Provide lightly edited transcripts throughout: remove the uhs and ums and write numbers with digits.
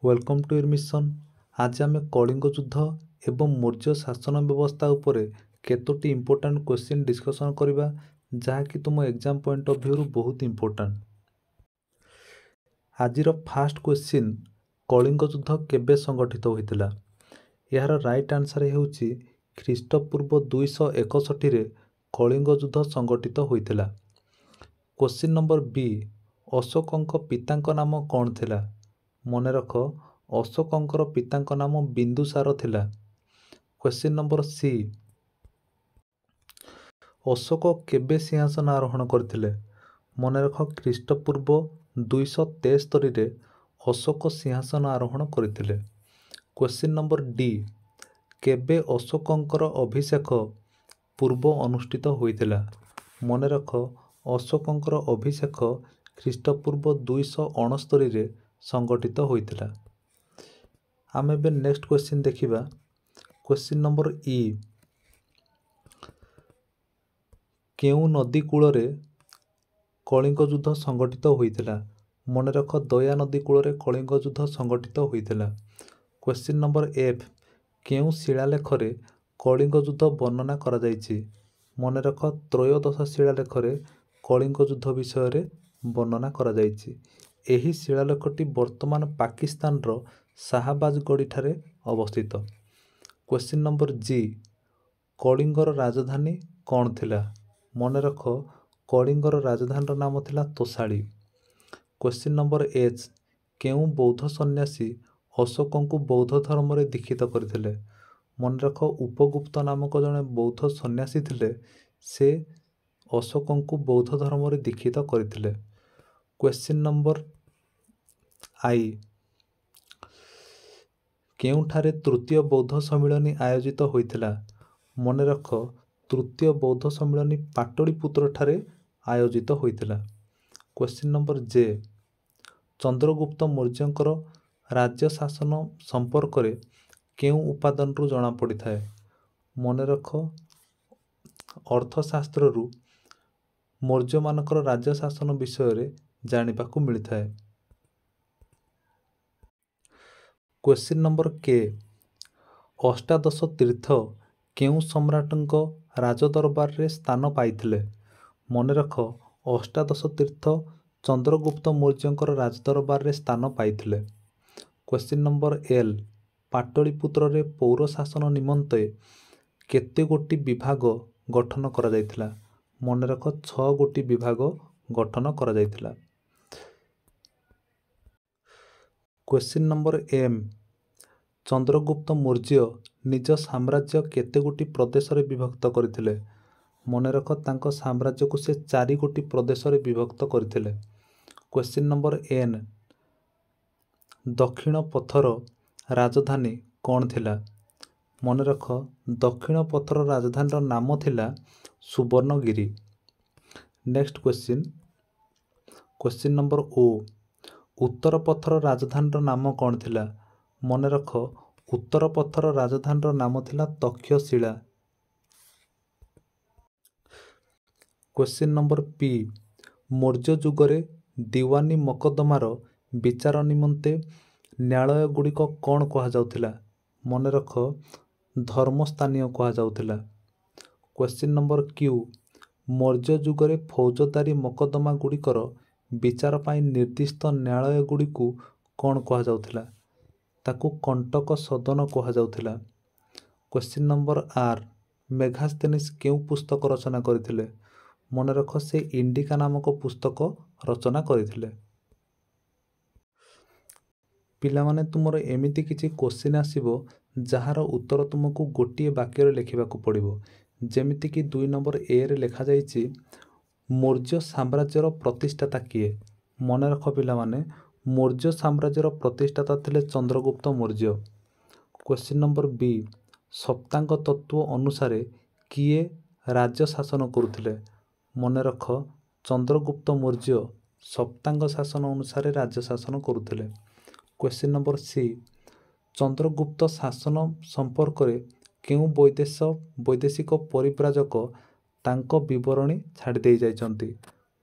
Welcome to your mission. आज आम कलिंग युद्ध एवं मौर्य शासन व्यवस्था उपरे केतोटी इंपोर्टाट क्वेश्चन डिस्कसन करबा जहाँकि तुम एग्जाम पॉइंट ऑफ व्यू बहुत इंपोर्टाट। आजिर फास्ट क्वेश्चन कलिंग युद्ध केबे संगठित होइतिला? यार राइट आंसर हेउची ख्रीष्टपूर्व 261 रे कलिंग युद्ध संगठित होइतिला। क्वेश्चन नंबर बी, अशोकंक पितांक नाम कौन थिला? मने रख, अशोकंकर पितांक नाम बिंदुसार थिला। क्वेश्चन नंबर सी, अशोक केबे सिंहासन आरोहण करथिले? मने रख, ख्रीष्टपूर्व 273 रे अशोक सिंहासन आरोहण करथिले। क्वेश्चन नंबर डी, केबे अशोकंकर अभिषेक पूर्व अनुष्ठित होइतिला? मने रख, अशोकंकर अभिषेक ख्रीष्टपूर्व 269 रे संगठित होइतिला। आम एबे नेक्स्ट क्वेश्चन देखिबा। क्वेश्चन नंबर ई, केउ नदी कूलरे कलिंग युद्ध संगठित होइतिला? मने रख, दया नदी कूलरे कलिंग युद्ध संगठित होइतिला। क्वेश्चन नंबर एफ, केउ शिलालेखरे कलिंग युद्ध वर्णना करा जाइछि? मने रख, त्रयोदश शिलालेखरे कलिंग युद्ध विषय रे वर्णना करा जाइछि। एही शिलालेखटी वर्तमान पाकिस्तान रो शाहबाजगढ़ी ठारे अवस्थित। क्वेश्चन नंबर जी, कलिंगर राजधानी कौन थिला? मने रख, कलिंगर राजधानी नाम थिला तोसाली। क्वेश्चन नंबर एच, केउ बौद्ध सन्यासी अशोकंकु बौद्ध धर्म रे दीक्षित करथिले? मने रख, उपगुप्त नामक जने बौद्ध सन्यासी थिले, से अशोकंकु बौद्ध धर्म रे दीक्षित करथिले। क्वेश्चन नंबर आई, केउठारे तृतीय बौद्ध सम्मिलनी आयोजित होइतिला? मने रख, तृतीय बौद्ध सम्मिलनी पाटलिपुत्र ठारे आयोजित होइतिला। क्वेश्चन नंबर जे, चंद्रगुप्त मौर्यंकर राज्य शासन संपर्क रे केउ उपादान रु जना पड़ी थाए? मने रख, अर्थशास्त्र रु मौर्य मानकर राज्य शासन विषय रे जानिबाकू मिली थाए। क्वेश्चन नंबर के, अष्टादश तीर्थ केउ सम्राटंक राजदरबार रे स्थान पाइथिले? मने रख, अष्टादश तीर्थ चंद्रगुप्त मौर्यंकर राजदरबार रे स्थान पाइथिले। क्वेश्चन नंबर एल, पाटलिपुत्र रे पौर शासन निमंते केते गोटी विभाग गठन करा जाइथिला? मने रख, 6 गोटी विभाग गठन करा जाइथिला। Question number M, Chandragupta Maurya निज साम्राज्य केते गोटी प्रदेश रे विभक्त करथिले? मने रख, तांको साम्राज्य को से 4 गोटी प्रदेश रे विभक्त करथिले। क्वेश्चन नंबर एन, दक्षिण पथर राजधानी कौन थिला? मने रख, दक्षिण पथर राजधानी रो नाम थिला Suvarnagiri. Next question, question number O, उत्तर पथर राजधानी रो नाम कौन थिला? मने रख, उत्तर पथर राजधानी रो नाम थिला Takshashila. Question number P, Maurya जुगरे दीवानी मकदमार विचार निमंते न्यायालय गुड़िक कौन कहा जाउथिला? मने रख, धर्मस्थानीय कहा जाउथिला। क्वेश्चन नंबर क्यू, मौर्य जुगरे फौजदारी मकदमा गुड़िकर विचार पाई निर्दिष्ट न्यायालय गुड़िकु कौन कहा जाउथिला? ताकू कंटक सदन कहा जाउथिला। क्वेश्चन नंबर आर, मेघास्थनीज केउ पुस्तक रचना करथिले? मने रख, से इंडिका नामक पुस्तक रचना करथिले। पिला माने तुमर एमिति किछि क्वेश्चन आसीबो जहार उत्तर तुमको गोटिए वाक्य रे लिखिबाकू पड़िबो। जेमिति कि 2 नंबर ए रे लिखा जाइछि, मौर्य साम्राज्यर प्रतिष्ठाता किए? मने रख पिला माने, मौर्य साम्राज्यर प्रतिष्ठाता थिले Chandragupta Maurya. Question number B, सप्तांग तत्व अनुसारे किए राज्य शासन करुथिले? मने रख, चंद्रगुप्त मौर्य सप्तांग शासन अनुसारे राज्य शासन करुथिले। क्वेश्चन नंबर सी, चंद्रगुप्त शासन संपर्क रे केउ वैदेशिक परिव्राजक तांको विवरणी छाड़ी दे जाइछंती?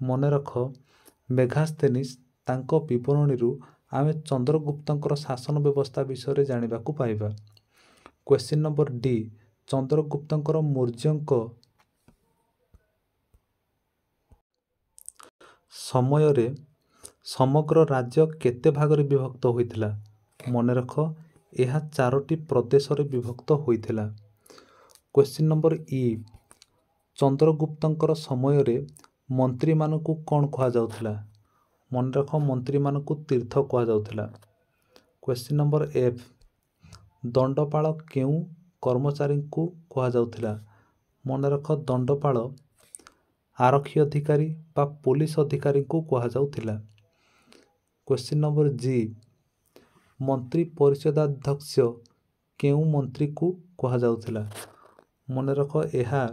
मने रख, मेघास्थनीज तांको विवरणी रु ଆମେ ଚନ୍ଦ୍ରଗୁପ୍ତଙ୍କର ଶାସନ ବ୍ୟବସ୍ଥା ବିଷୟରେ ଜାଣିବାକୁ ପାଇବା। କ୍ୱେଶ୍ଚିନ୍ ନମ୍ବର ଡି, ଚନ୍ଦ୍ରଗୁପ୍ତଙ୍କର ମୌର୍ଯ୍ୟଙ୍କ ସମୟରେ ସମଗ୍ର ରାଜ୍ୟ କେତେ ଭାଗରେ ବିଭକ୍ତ ହୋଇଥିଲା? ମନେ ରଖ, ଏହା 4ଟି ପ୍ରଦେଶରେ ବିଭକ୍ତ ହୋଇଥିଲା। କ୍ୱେଶ୍ଚିନ୍ ନମ୍ବର ଇ, ଚନ୍ଦ୍ରଗୁପ୍ତଙ୍କର ସମୟରେ ମନ୍ତ୍ରୀମାନଙ୍କୁ କ'ଣ କୁହାଯାଉଥିଲା? ମନେ ରଖ, ମନ୍ତ୍ରୀମାନଙ୍କୁ ତୀର୍ଥ କୁହାଯାଉଥିଲା। କ୍ୱେଶ୍ଚିନ୍ ନମ୍ବର ଏଫ୍, ଦଣ୍ଡପାଳ କେଉଁ କର୍ମଚାରୀଙ୍କୁ କୁହାଯାଉଥିଲା? ମନେ ରଖ, ଦଣ୍ଡପାଳ ଆରକ୍ଷୀ ଅଧିକାରୀ ବା ପୋଲିସ ଅଧିକାରୀଙ୍କୁ କୁହାଯାଉଥିଲା। କ୍ୱେଶ୍ଚିନ୍ ନମ୍ବର ଜି, ମନ୍ତ୍ରୀ ପରିଷଦାଧ୍ୟକ୍ଷ କେଉଁ ମନ୍ତ୍ରୀକୁ କୁହାଯାଉଥିଲା? ମନେ ରଖ, ଏହା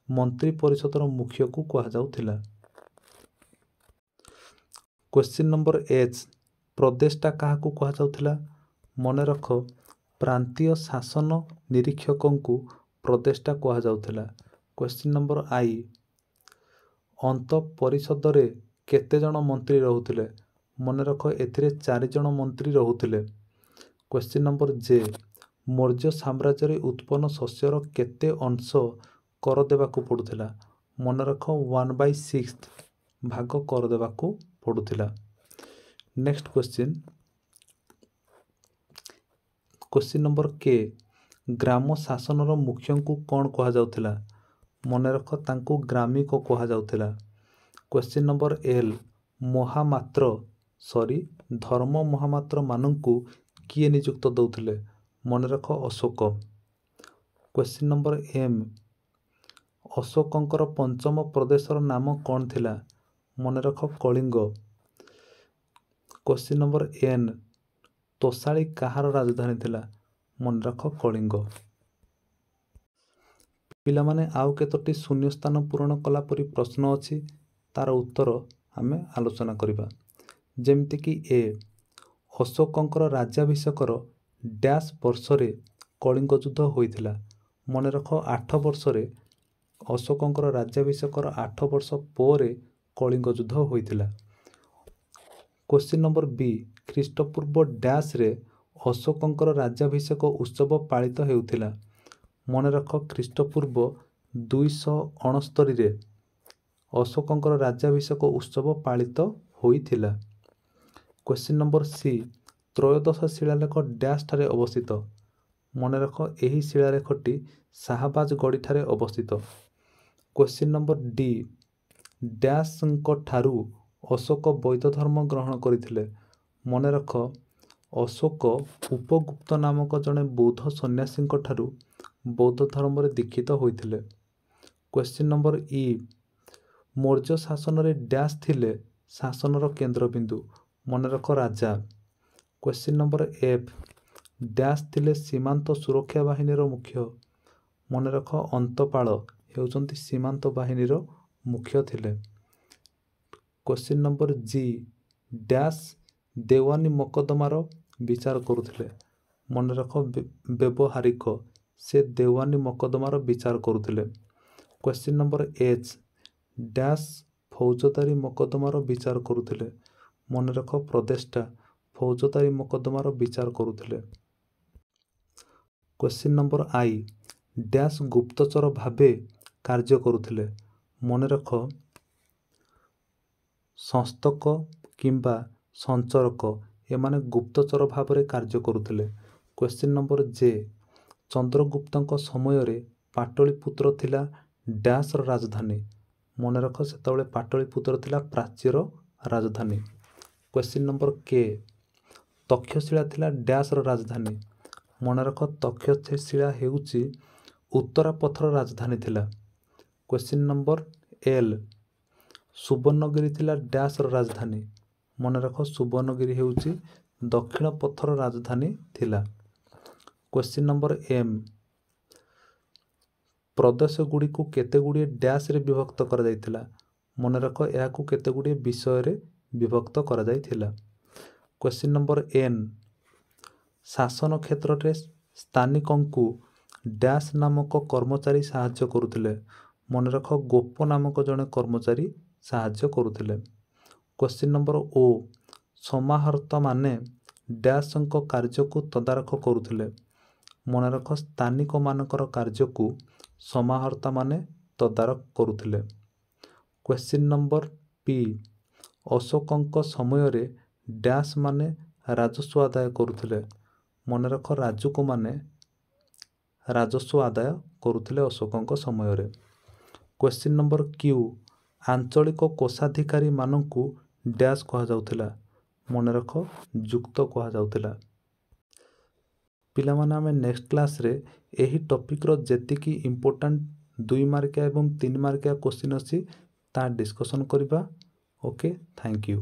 ମନ୍ତ୍ରୀ ପରିଷଦର ମୁଖ୍ୟକୁ କୁହାଯାଉଥିଲା। କ୍ୱେଶ୍ଚିନ୍ ନମ୍ବର ଏଚ୍, ପ୍ରଦେଶଟା କାହାକୁ କୁହାଯାଉଥିଲା? ମନେ ରଖ, ପ୍ରାନ୍ତୀୟ ଶାସନ ନିରୀକ୍ଷକଙ୍କୁ ପ୍ରଦେଶଟା କୁହାଯାଉଥିଲା। କ୍ୱେଶ୍ଚିନ୍ ନମ୍ବର ଆଇ, ଅନ୍ତଃ ପରିଷଦରେ କେତେ ଜଣ ମନ୍ତ୍ରୀ ରହୁଥିଲେ? ମନେ ରଖ, ଏଥିରେ 4 ଜଣ ମନ୍ତ୍ରୀ ରହୁଥିଲେ। କ୍ୱେଶ୍ଚିନ୍ ନମ୍ବର ଜେ, ମୌର୍ଯ୍ୟ ସାମ୍ରାଜ୍ୟରେ ଉତ୍ପନ୍ନ ଶସ୍ୟର କେତେ ଅଂଶ କର ଦେବାକୁ ପଡ଼ୁଥିଲା? ମନେ ରଖ, 1/6 ଭାଗ କର ଦେବାକୁ ପଡ଼ୁଥିଲା। ନେକ୍ସଟ କ୍ୱେଶ୍ଚିନ୍, କ୍ୱେଶ୍ଚିନ୍ ନମ୍ବର କେ, ଗ୍ରାମ ଶାସନର ମୁଖ୍ୟଙ୍କୁ କ'ଣ କୁହାଯାଉଥିଲା? ମନେ ରଖ, ତାଙ୍କୁ ଗ୍ରାମିକ କୁହାଯାଉଥିଲା। କ୍ୱେଶ୍ଚିନ୍ ନମ୍ବର ଏଲ୍, ଧର୍ମ ମହାମାତ୍ର ମାନଙ୍କୁ କିଏ ନିଯୁକ୍ତ ଦେଉଥିଲେ? ମନେ ରଖ, ଅଶୋକ। କ୍ୱେଶ୍ଚିନ୍ ନମ୍ବର ଏମ୍, ଅଶୋକଙ୍କର ପଞ୍ଚମ ପ୍ରଦେଶର ନାମ କ'ଣ ଥିଲା? ମନେ ରଖ, Kalinga. Question number N, Toshali କାହାର ରାଜଧାନୀ ଥିଲା? ମନେ ରଖ, କଳିଙ୍ଗ। ପିଲାମାନେ, ଆଉ କେତୋଟି ଶୂନ୍ୟସ୍ଥାନ ପୂରଣ କଲା ପରି ପ୍ରଶ୍ନ ଅଛି, ତାର ଉତ୍ତର ଆମେ ଆଲୋଚନା କରିବା। ଯେମିତିକି ଏ, ଅଶୋକଙ୍କର ରାଜ୍ୟାଭିଷେକର ଡ୍ୟାସ୍ ବର୍ଷରେ କଳିଙ୍ଗ ଯୁଦ୍ଧ ହୋଇଥିଲା? ମନେ ରଖ, 8 ବର୍ଷରେ, ଅଶୋକଙ୍କର ରାଜ୍ୟାଭିଷେକର 8 ବର୍ଷ ପରେ କଳିଙ୍ଗ ଯୁଦ୍ଧ ହୋଇଥିଲା। କ୍ୱେଶ୍ଚିନ୍ ନମ୍ବର ବି, ଖ୍ରୀଷ୍ଟପୂର୍ବ ଡ୍ୟାସ୍ରେ ଅଶୋକଙ୍କର ରାଜ୍ୟାଭିଷେକ ଉତ୍ସବ ପାଳିତ ହେଉଥିଲା? ମନେ ରଖ, ଖ୍ରୀଷ୍ଟପୂର୍ବ 269ରେ ଅଶୋକଙ୍କର ରାଜ୍ୟାଭିଷେକ ଉତ୍ସବ ପାଳିତ ହୋଇଥିଲା। କ୍ୱେଶ୍ଚିନ୍ ନମ୍ବର ସି, ତ୍ରୟୋଦଶ ଶିଳାଲେଖ ଡ୍ୟାସ୍ ଠାରେ ଅବସ୍ଥିତ? ମନେ ରଖ, ଏହି ଶିଳାଲେଖଟି ଶାହାବାଜ ଗଡ଼ିଠାରେ ଅବସ୍ଥିତ। କ୍ୱେଶ୍ଚିନ୍ ନମ୍ବର ଡି, ଡ୍ୟାସ୍ଙ୍କ ଠାରୁ ଅଶୋକ ବୌଦ୍ଧ ଧର୍ମ ଗ୍ରହଣ କରିଥିଲେ? ମନେ ରଖ, ଅଶୋକ ଉପଗୁପ୍ତ ନାମକ ଜଣେ ବୌଦ୍ଧ ସନ୍ନ୍ୟାସୀଙ୍କ ଠାରୁ ବୌଦ୍ଧ ଧର୍ମରେ ଦୀକ୍ଷିତ ହୋଇଥିଲେ। କ୍ୱେଶ୍ଚିନ୍ ନମ୍ବର ଇ, ମୌର୍ଯ୍ୟ ଶାସନରେ ଡ୍ୟାସ୍ ଥିଲେ ଶାସନର କେନ୍ଦ୍ରବିନ୍ଦୁ? ମନେ ରଖ, ରାଜା। କ୍ୱେଶ୍ଚିନ୍ ନମ୍ବର ଏଫ୍, ଡ୍ୟାସ୍ ଥିଲେ ସୀମାନ୍ତ ସୁରକ୍ଷା ବାହିନୀର ମୁଖ୍ୟ? ମନେ ରଖ, ଅନ୍ତପାଳ ହେଉଛନ୍ତି ସୀମାନ୍ତ ବାହିନୀର ମୁଖ୍ୟ ଥିଲେ। କ୍ୱେଶ୍ଚିନ୍ ନମ୍ବର ଜି, ଡ୍ୟାସ୍ ଦେୱାନୀ ମକଦ୍ଦମାର ବିଚାର କରୁଥିଲେ? ମନେ ରଖ, ବ୍ୟବହାରିକ, ସେ ଦେୱାନୀ ମକଦ୍ଦମାର ବିଚାର କରୁଥିଲେ। କ୍ୱେଶ୍ଚିନ୍ ନମ୍ବର ଏଚ୍, ଡ୍ୟାସ୍ ଫୌଜଦାରୀ ମକଦ୍ଦମାର ବିଚାର କରୁଥିଲେ? ମନେ ରଖ, ପ୍ରଦେଷ୍ଟା ଫୌଜଦାରୀ ମକଦ୍ଦମାର ବିଚାର କରୁଥିଲେ। କ୍ୱେଶ୍ଚିନ୍ ନମ୍ବର ଆଇ, ଡ୍ୟାସ୍ ଗୁପ୍ତଚର ଭାବେ କାର୍ଯ୍ୟ କରୁଥିଲେ? ମନେ ରଖ, ସଂସ୍ତକ କିମ୍ବା ସଞ୍ଚରକ ଏମାନେ ଗୁପ୍ତଚର ଭାବରେ କାର୍ଯ୍ୟ କରୁଥିଲେ। କ୍ୱେଶ୍ଚିନ୍ ନମ୍ବର ଜେ, ଚନ୍ଦ୍ରଗୁପ୍ତଙ୍କ ସମୟରେ ପାଟଳୀପୁତ୍ର ଥିଲା ଡ୍ୟାସ୍ର ରାଜଧାନୀ? ମନେ ରଖ, ସେତେବେଳେ ପାଟଳୀପୁତ୍ର ଥିଲା ପ୍ରାଚ୍ୟର ରାଜଧାନୀ। କ୍ୱେଶ୍ଚିନ୍ ନମ୍ବର କେ, ତକ୍ଷଶିଳା ଥିଲା ଡ୍ୟାସ୍ର ରାଜଧାନୀ? ମନେ ରଖ, ତକ୍ଷଶିଳା ହେଉଛି ଉତ୍ତରାପଥର ରାଜଧାନୀ ଥିଲା। କ୍ୱେଶ୍ଚିନ୍ ନମ୍ବର ଏଲ୍, ସୁବର୍ଣ୍ଣଗିରି ଥିଲା ଡ୍ୟାସ୍ର ରାଜଧାନୀ? ମନେ ରଖ, ସୁବର୍ଣ୍ଣଗିରି ହେଉଛି ଦକ୍ଷିଣ ପଥର ରାଜଧାନୀ ଥିଲା। କ୍ୱେଶ୍ଚିନ୍ ନମ୍ବର ଏମ୍, ପ୍ରଦେଶଗୁଡ଼ିକୁ କେତେଗୁଡ଼ିଏ ଡ୍ୟାସ୍ରେ ବିଭକ୍ତ କରାଯାଇଥିଲା? ମନେ ରଖ, ଏହାକୁ କେତେଗୁଡ଼ିଏ ବିଷୟରେ ବିଭକ୍ତ କରାଯାଇଥିଲା। କ୍ୱେଶ୍ଚିନ୍ ନମ୍ବର ଏନ୍, ଶାସନ କ୍ଷେତ୍ରରେ ସ୍ଥାନିକଙ୍କୁ ଡ୍ୟାସ୍ ନାମକ କର୍ମଚାରୀ ସାହାଯ୍ୟ କରୁଥିଲେ? ମନେ ରଖ, ଗୋପ ନାମକ ଜଣେ କର୍ମଚାରୀ ସାହାଯ୍ୟ କରୁଥିଲେ। କ୍ୱେଶ୍ଚିନ୍ ନମ୍ବର ଓ, ସମାହର୍ତ୍ତାମାନେ ଡ୍ୟାସ୍ଙ୍କ କାର୍ଯ୍ୟକୁ ତଦାରଖ କରୁଥିଲେ। ମନେ ରଖ, ସ୍ଥାନିକମାନଙ୍କର କାର୍ଯ୍ୟକୁ ସମାହର୍ତ୍ତାମାନେ ତଦାରଖ କରୁଥିଲେ। କ୍ୱେଶ୍ଚିନ୍ ନମ୍ବର ପି, ଅଶୋକଙ୍କ ସମୟରେ ଡ୍ୟାସ୍ ମାନେ ରାଜସ୍ୱ ଆଦାୟ କରୁଥିଲେ। ମନେ ରଖ, ରାଜୁକମାନେ ରାଜସ୍ୱ ଆଦାୟ କରୁଥିଲେ ଅଶୋକଙ୍କ ସମୟରେ। କ୍ୱେଶ୍ଚିନ୍ ନମ୍ବର କ୍ୟୁ, ଆଞ୍ଚଳିକ କୋଷାଧିକାରୀମାନଙ୍କୁ ଡ୍ୟାସ୍ କୁହାଯାଉଥିଲା। ମନେ ରଖ, ଯୁକ୍ତ କୁହାଯାଉଥିଲା। ପିଲାମାନେ, ଆମେ ନେକ୍ସଟ କ୍ଲାସ୍ରେ ଏହି ଟପିକ୍ର ଯେତିକି ଇମ୍ପୋର୍ଟାଣ୍ଟ 2 ମାର୍କିଆ ଏବଂ 3 ମାର୍କିଆ କ୍ୱେଶ୍ଚିନ୍ ଅଛି ତାହା ଡିସ୍କସନ୍ କରିବା। Okay, thank you.